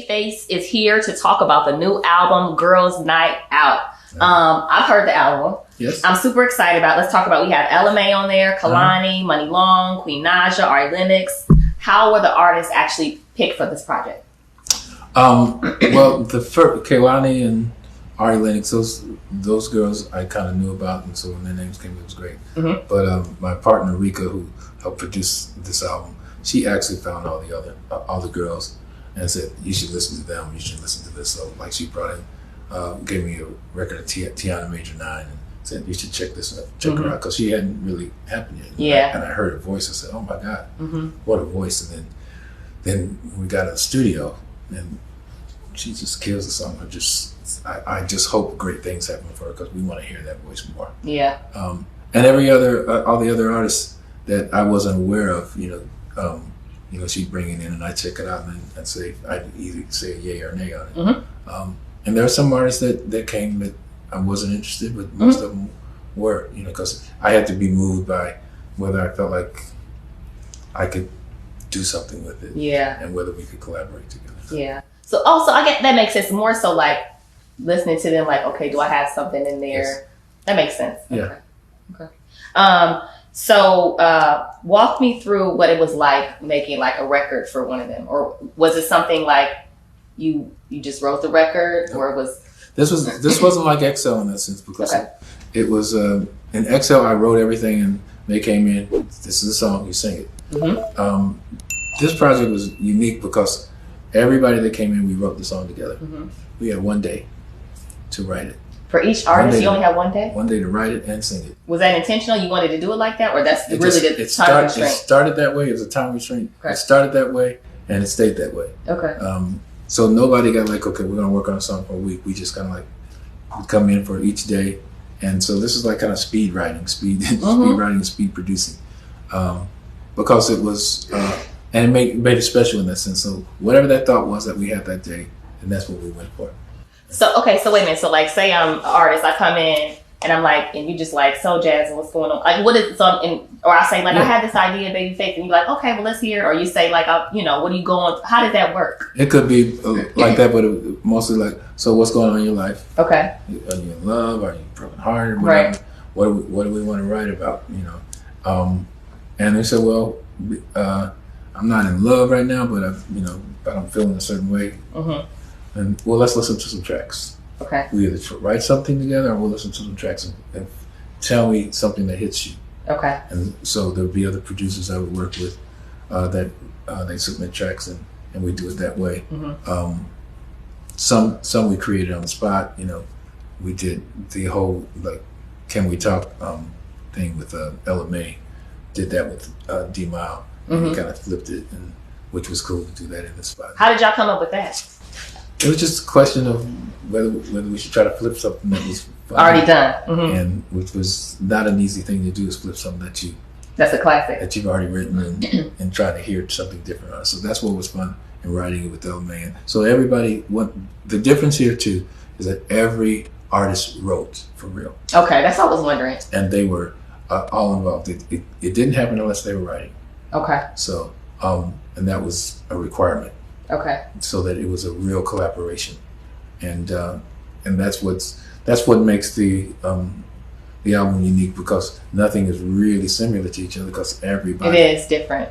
Babyface is here to talk about the new album, Girls Night Out. I've heard the album. Yes. I'm super excited about it. Let's talk about, we have LMA on there, Kalani, Money Long, Queen Naja, Ari Lennox. How were the artists actually picked for this project? Well, the first, Kalani and Ari Lennox, those girls I kind of knew about, and so when their names came, it was great. Mm-hmm. But my partner Rika, who helped produce this album, she actually found all the girls and said, you should listen to them, you should listen to this. So like she brought in, gave me a record of Tiana Major 9 and said, you should check this out, check her out, because she hadn't really happened yet. Yeah. And I heard her voice, I said, oh my God, what a voice. And then we got in the studio and she just kills the song. I just hope great things happen for her, because we want to hear that voice more. Yeah. And all the other artists that I wasn't aware of, she'd bring it in and I check it out and say, I'd either say a yay or nay on it. And there are some artists that came that I wasn't interested, but most of them were, because I had to be moved by whether I felt like I could do something with it. Yeah. And whether we could collaborate together. Yeah. So also, I get that makes sense. More so like listening to them, like, okay, do I have something in there? Yes. That makes sense. Yeah. Okay. So walk me through what it was like making like a record for one of them, or was it something like you just wrote the record, or was this wasn't like XL in that sense, because it was in XL I wrote everything and they came in. This is a song, you sing it. This project was unique because everybody that came in, we wrote the song together. We had 1 day to write it. For each artist, you only have 1 day? 1 day to write it and sing it. Was that intentional? You wanted to do it like that? Or that's really the time constraint? It started that way. It was a time restraint. Okay. It started that way and it stayed that way. Okay. So nobody got like, okay, we're going to work on a song for a week. We just kind of like come in for each day. And so this is like kind of speed writing, speed writing and speed producing. Because it was, and it made it special in that sense. So whatever that thought was that we had that day, and that's what we went for. So, okay, so wait a minute. So like, say I'm an artist, I come in and I'm like, and you just like, so Jazz, what's going on? Like, what is something, or I say like, I had this idea, Babyface, and you're like, okay, well, let's hear. Or you say like, what are you going, how does that work? It could be like that, but mostly like, so what's going on in your life? Okay. Are you in love? Are you broken hearted? Right. What do we want to write about? And they said, well, I'm not in love right now, but but I'm feeling a certain way. And well, let's listen to some tracks. Okay. We either write something together, or we'll listen to some tracks and tell me something that hits you. Okay. And so there'll be other producers I would work with that they submit tracks and we do it that way. Some we created on the spot. We did the whole like Can We Talk thing with LMA. Did that with D Mile. And he kind of flipped it, which was cool to do that in the spot. How did y'all come up with that? It was just a question of whether we should try to flip something that was already done, and which was not an easy thing to do, is flip something that's a classic that you've already written and try to hear something different on. So that's what was fun in writing it with LMA. So the difference here too is that every artist wrote for real. Okay, that's what I was wondering. And they were all involved. It didn't happen unless they were writing. Okay. So and that was a requirement. Okay. So that it was a real collaboration, and that's what makes the album unique, because nothing is really similar to each other, because everybody. It is different.